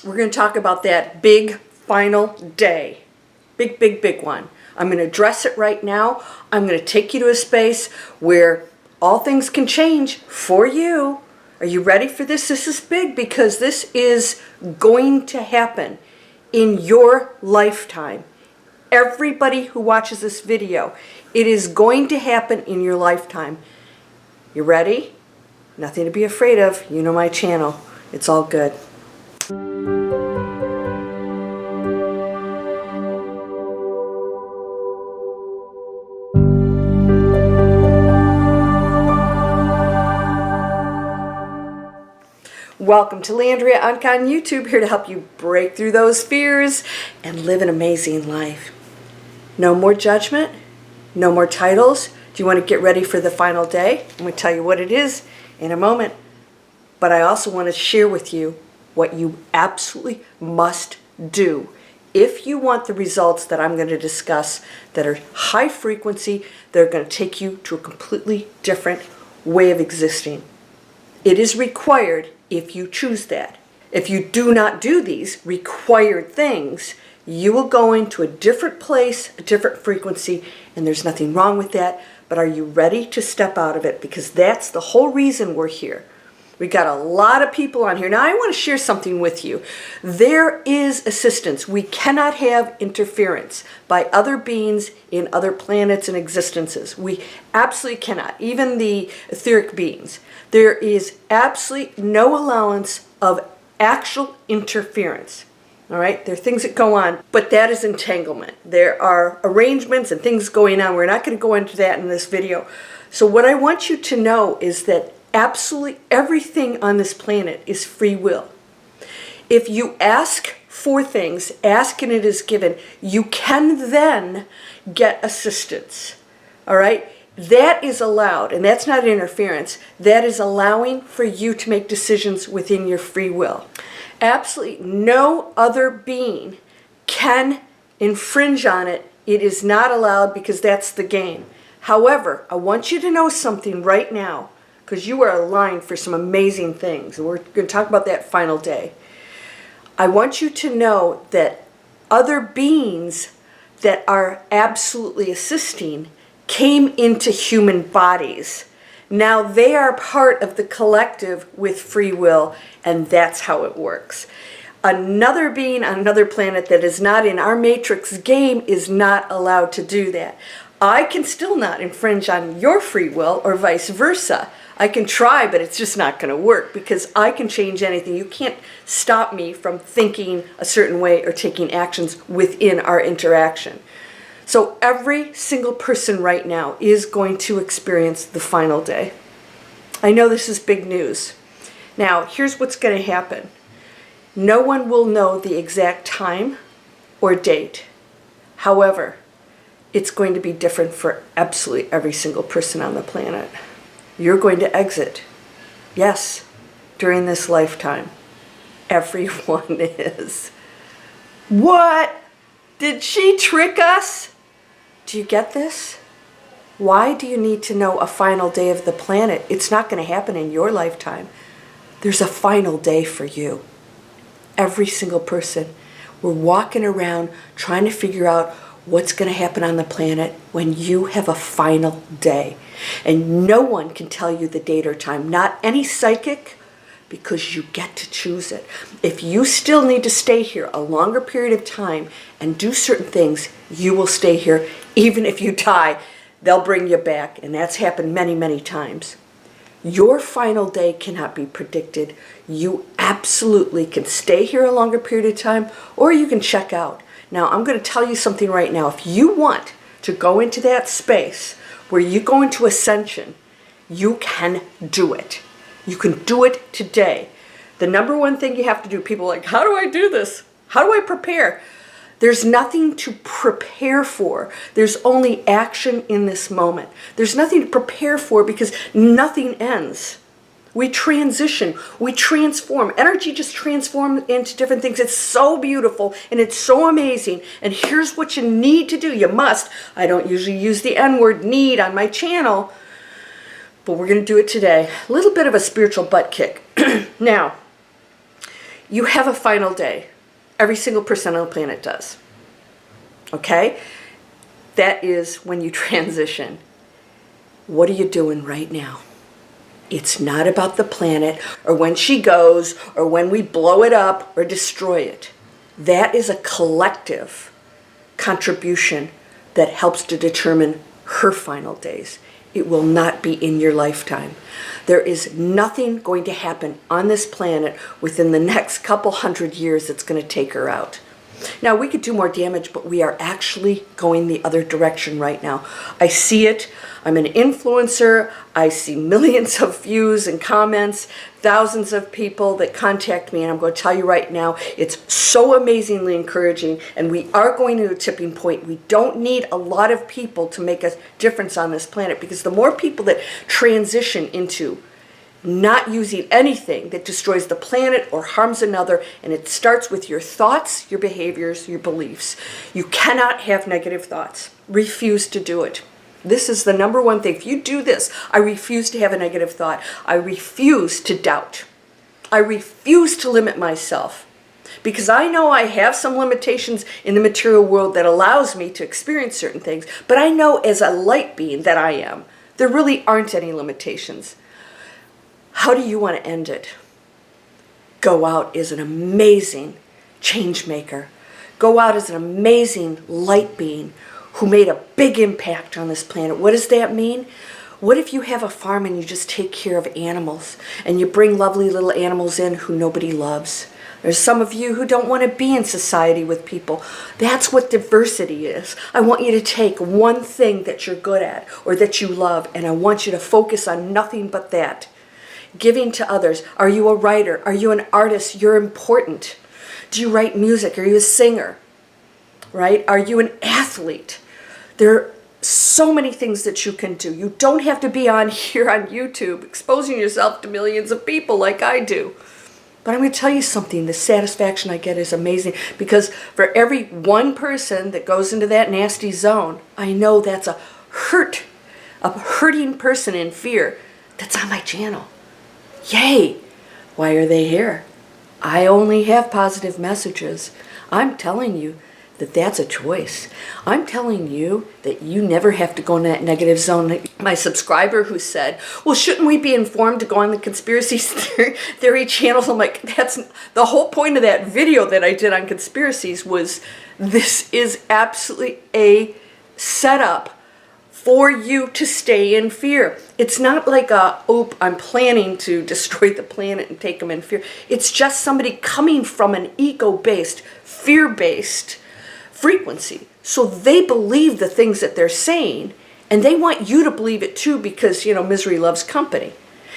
we're going to talk about that big final day. Big, big, big one. I'm going to address it right now. I'm going to take you to a space where all things can change for you. Are you ready for this? This is big because this is going to happen in your lifetime. Everybody who watches this video, it is going to happen in your lifetime. You ready? Nothing to be afraid of. You know my channel. It's all good. Welcome to Landria Onkka on YouTube, here to help you break through those fears and live an amazing life. No more judgment, no more titles. Do you want to get ready for the final day? I'm going to tell you what it is in a moment. But I also want to share with you what you absolutely must do if you want the results that I'm going to discuss that are high frequency, that are going to take you to a completely different way of existing. It is required if you choose that. If you do not do these required things, you will go into a different place, a different frequency, and there's nothing wrong with that. But are you ready to step out of it? Because that's the whole reason we're here. We got a lot of people on here. Now I want to share something with you. There is assistance. We cannot have interference by other beings in other planets and existences. We absolutely cannot. Even the etheric beings. There is absolutely no allowance of actual interference. All right, there are things that go on, but that is entanglement. There are arrangements and things going on. We're not going to go into that in this video. So what I want you to know is that absolutely everything on this planet is free will. If you ask for things, ask and it is given, you can then get assistance. All right? That is allowed, and that's not interference. That is allowing for you to make decisions within your free will. Absolutely no other being can infringe on it. It is not allowed because that's the game. However, I want you to know something right now, because you are aligned for some amazing things. And we're going to talk about that final day. I want you to know that other beings that are absolutely assisting came into human bodies. Now they are part of the collective with free will, and that's how it works. Another being on another planet that is not in our matrix game is not allowed to do that. I can still not infringe on your free will or vice versa. I can try, but it's just not going to work because I can change anything. You can't stop me from thinking a certain way or taking actions within our interaction. So every single person right now is going to experience the final day. I know this is big news. Now, here's what's going to happen. No one will know the exact time or date. However, it's going to be different for absolutely every single person on the planet. You're going to exit. Yes, during this lifetime. Everyone is. What? Did she trick us? Do you get this? Why do you need to know a final day of the planet? It's not going to happen in your lifetime. There's a final day for you. Every single person. We're walking around trying to figure out what's going to happen on the planet when you have a final day. And no one can tell you the date or time. Not any psychic, because you get to choose it. If you still need to stay here a longer period of time and do certain things, you will stay here. Even if you die, they'll bring you back. And that's happened many, many times. Your final day cannot be predicted. You absolutely can stay here a longer period of time, or you can check out. Now, I'm going to tell you something right now. If you want to go into that space where you go into ascension, you can do it. You can do it today. The number one thing you have to do, people are like, how do I do this? How do I prepare? There's nothing to prepare for. There's only action in this moment. There's nothing to prepare for because nothing ends. We transition, we transform. Energy just transforms into different things. It's so beautiful and it's so amazing. And here's what you need to do. You must. I don't usually use the N-word need on my channel, but we're going to do it today. A little bit of a spiritual butt kick. Now, You have a final day. Every single person on the planet does. Okay? That is when you transition. What are you doing right now? It's not about the planet or when she goes or when we blow it up or destroy it. That is a collective contribution that helps to determine her final days. It will not be in your lifetime. There is nothing going to happen on this planet within the next couple hundred years that's going to take her out. Now, we could do more damage, but we are actually going the other direction right now. I see it. I'm an influencer. I see millions of views and comments, thousands of people that contact me, and I'm going to tell you right now, it's so amazingly encouraging, and we are going to a tipping point. We don't need a lot of people to make a difference on this planet, because the more people that transition into not using anything that destroys the planet or harms another, and it starts with your thoughts, your behaviors, your beliefs. You cannot have negative thoughts. Refuse to do it. This is the number one thing. If you do this, I refuse to have a negative thought. I refuse to doubt. I refuse to limit myself, because I know I have some limitations in the material world that allows me to experience certain things, but I know as a light being that I am, there really aren't any limitations. How do you want to end it? Go out as an amazing change maker. Go out as an amazing light being who made a big impact on this planet. What does that mean? What if you have a farm and you just take care of animals and you bring lovely little animals in who nobody loves? There's some of you who don't want to be in society with people. That's what diversity is. I want you to take one thing that you're good at or that you love, and I want you to focus on nothing but that. Giving to others. Are you a writer? Are you an artist? You're important. Do you write music? Are you a singer? Right? Are you an athlete? There are so many things that you can do. You don't have to be on here on YouTube exposing yourself to millions of people like I do. But I'm going to tell you something. The satisfaction I get is amazing, because for every one person that goes into that nasty zone, I know that's a hurting person in fear that's on my channel. Yay! Why are they here? I only have positive messages. I'm telling you that that's a choice. I'm telling you that you never have to go in that negative zone. My subscriber who said, well, shouldn't we be informed to go on the conspiracy theory channels? I'm like, that's the whole point of that video that I did on conspiracies was this is absolutely a setup for you to stay in fear. It's not like I'm planning to destroy the planet and take them in fear. It's just somebody coming from an ego-based, fear-based frequency. So they believe the things that they're saying, and they want you to believe it too, because, misery loves company.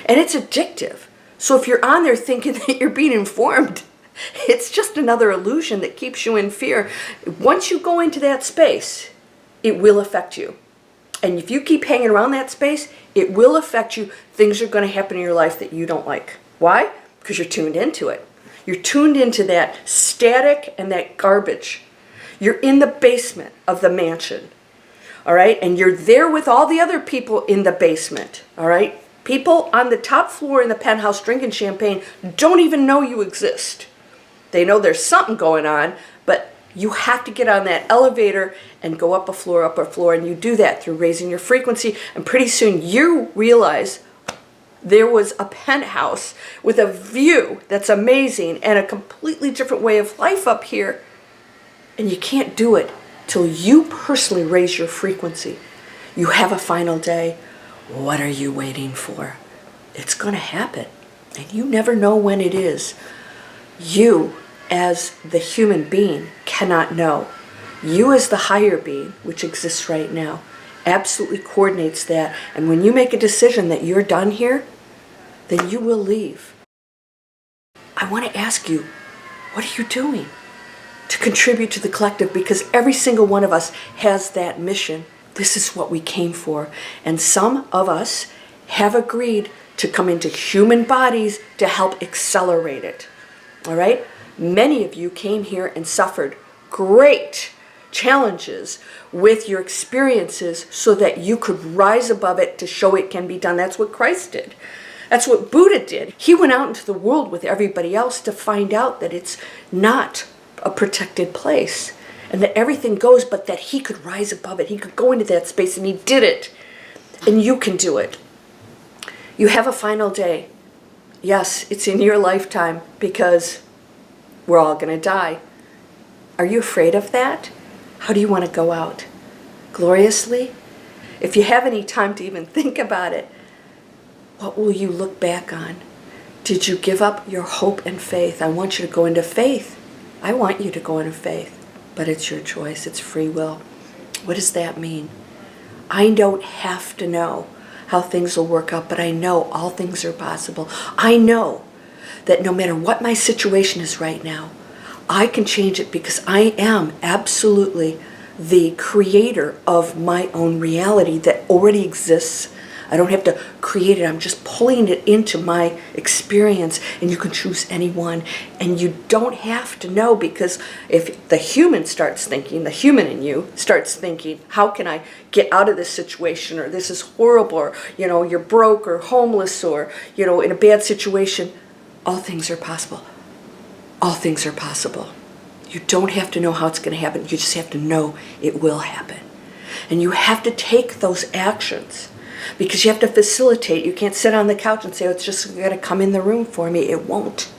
And it's addictive. So if you're on there thinking that you're being informed, it's just another illusion that keeps you in fear. Once you go into that space, it will affect you. And if you keep hanging around that space, it will affect you. Things are going to happen in your life that you don't like. Why? Because you're tuned into it. You're tuned into that static and that garbage. You're in the basement of the mansion, all right? And you're there with all the other people in the basement, all right? People on the top floor in the penthouse drinking champagne don't even know you exist. They know there's something going on, but you have to get on that elevator and go up a floor, and you do that through raising your frequency, and pretty soon you realize there was a penthouse with a view that's amazing and a completely different way of life up here, and you can't do it till you personally raise your frequency. You have a final day. What are you waiting for? It's going to happen, and you never know when it is. You, as the human being, cannot know. You as the higher being, which exists right now, absolutely coordinates that. And when you make a decision that you're done here, then you will leave. I want to ask you, what are you doing to contribute to the collective? Because every single one of us has that mission. This is what we came for. And some of us have agreed to come into human bodies to help accelerate it. All right? Many of you came here and suffered great challenges with your experiences so that you could rise above it to show it can be done. That's what Christ did. That's what Buddha did. He went out into the world with everybody else to find out that it's not a protected place and that everything goes, but that he could rise above it. He could go into that space, and he did it. And you can do it. You have a final day. Yes, it's in your lifetime because we're all going to die. Are you afraid of that? How do you want to go out? Gloriously? If you have any time to even think about it, what will you look back on? Did you give up your hope and faith? I want you to go into faith. I want you to go into faith. But it's your choice. It's free will. What does that mean? I don't have to know how things will work out, but I know all things are possible. I know that no matter what my situation is right now, I can change it because I am absolutely the creator of my own reality that already exists. I don't have to create it. I'm just pulling it into my experience, and you can choose any one. And you don't have to know, because if the human starts thinking, the human in you starts thinking, how can I get out of this situation, or this is horrible, or you're broke or homeless, or in a bad situation, all things are possible. All things are possible. You don't have to know how it's going to happen. You just have to know it will happen. And you have to take those actions. Because you have to facilitate. You can't sit on the couch and say, oh, it's just going to come in the room for me. It won't.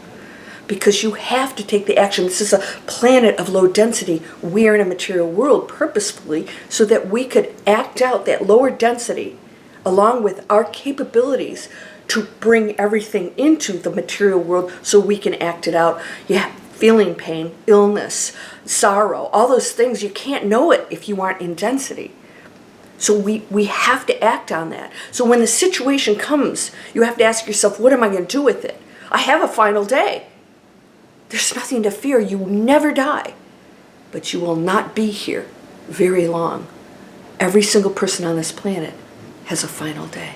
Because you have to take the action. This is a planet of low density. We are in a material world purposefully so that we could act out that lower density along with our capabilities to bring everything into the material world so we can act it out. Yeah, feeling pain, illness, sorrow, all those things, you can't know it if you aren't in density. So we have to act on that. So when the situation comes, you have to ask yourself, what am I going to do with it? I have a final day. There's nothing to fear. You will never die. But you will not be here very long. Every single person on this planet has a final day.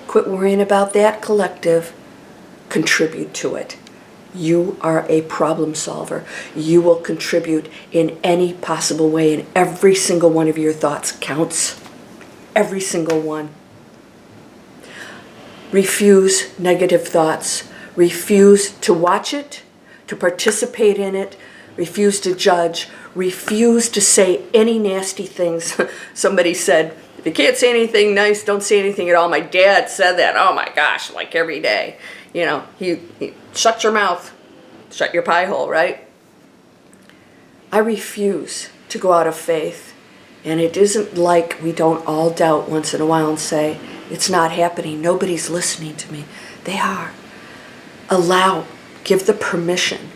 Quit worrying about that collective. Contribute to it. You are a problem solver. You will contribute in any possible way, and every single one of your thoughts counts. Every single one. Refuse negative thoughts. Refuse to watch it, to participate in it. Refuse to judge. Refuse to say any nasty things. Somebody said, if you can't say anything nice, don't say anything at all. My dad said that. Oh my gosh, like every day. He shut your mouth, shut your pie hole, right? I refuse to go out of faith. And it isn't like we don't all doubt once in a while and say, it's not happening. Nobody's listening to me. They are. Allow, give the permission.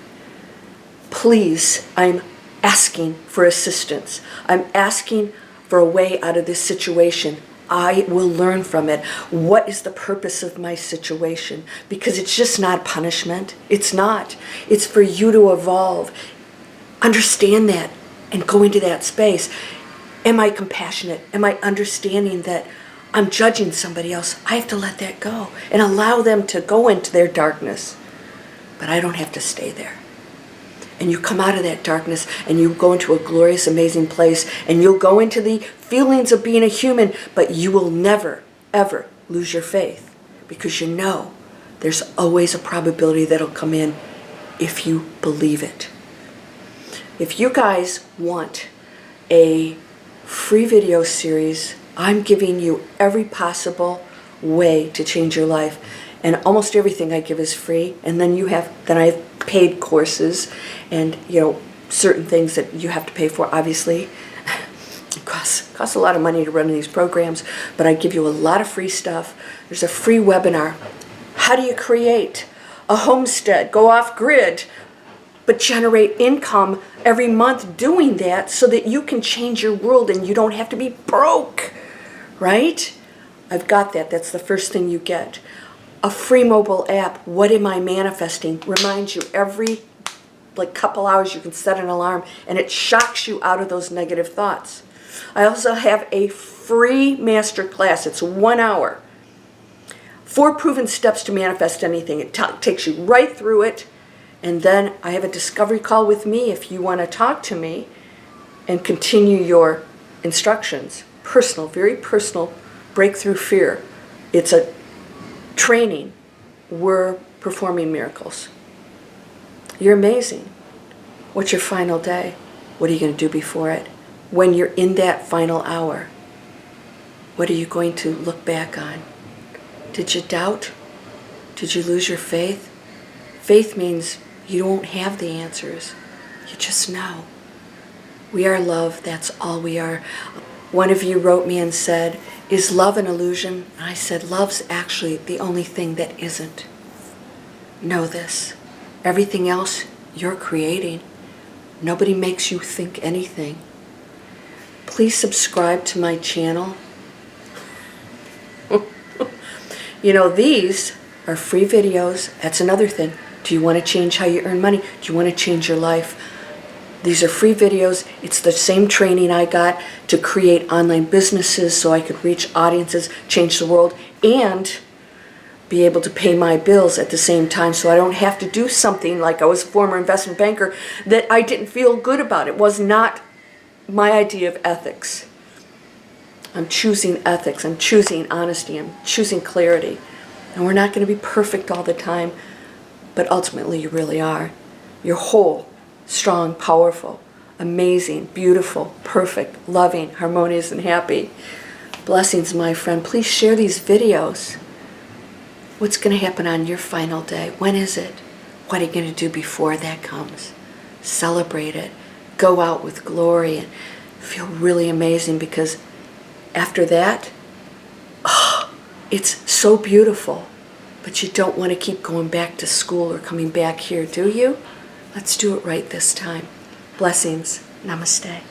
Please, I'm asking for assistance. I'm asking for a way out of this situation. I will learn from it. What is the purpose of my situation? Because it's just not punishment. It's not. It's for you to evolve. Understand that and go into that space. Am I compassionate? Am I understanding that I'm judging somebody else? I have to let that go and allow them to go into their darkness. But I don't have to stay there. And you come out of that darkness and you go into a glorious, amazing place, and you'll go into the feelings of being a human, but you will never, ever lose your faith, because you know there's always a probability that'll come in if you believe it. If you guys want a free video series, I'm giving you every possible way to change your life. And almost everything I give is free. And then I have paid courses and, certain things that you have to pay for, obviously. It costs a lot of money to run these programs, but I give you a lot of free stuff. There's a free webinar. How do you create a homestead, go off grid, but generate income every month doing that so that you can change your world and you don't have to be broke, right? I've got that. That's the first thing you get. A free mobile app, What Am I Manifesting? Reminds you every couple hours. You can set an alarm and it shocks you out of those negative thoughts. I also have a free master class. It's 1 hour. 4 proven steps to manifest anything. It takes you right through it. And then I have a discovery call with me if you want to talk to me and continue your instructions. Personal, very personal, breakthrough fear. It's a training, we're performing miracles. You're amazing. What's your final day? What are you going to do before it? When you're in that final hour, what are you going to look back on? Did you doubt? Did you lose your faith? Faith means you don't have the answers. You just know. We are love. That's all we are. One of you wrote me and said, is love an illusion? And I said, love's actually the only thing that isn't. Know this. Everything else you're creating. Nobody makes you think anything. Please subscribe to my channel. You know, these are free videos. That's another thing. Do you want to change how you earn money? Do you want to change your life? These are free videos. It's the same training I got to create online businesses so I could reach audiences, change the world, and be able to pay my bills at the same time so I don't have to do something like I was a former investment banker that I didn't feel good about. It was not my idea of ethics. I'm choosing ethics. I'm choosing honesty. I'm choosing clarity. And we're not going to be perfect all the time, but ultimately you really are. You're whole, strong, powerful, amazing, beautiful, perfect, loving, harmonious, and happy. Blessings, my friend. Please share these videos. What's going to happen on your final day? When is it? What are you going to do before that comes? Celebrate it. Go out with glory and feel really amazing, because after that, it's so beautiful. But you don't want to keep going back to school or coming back here, do you? Let's do it right this time. Blessings. Namaste.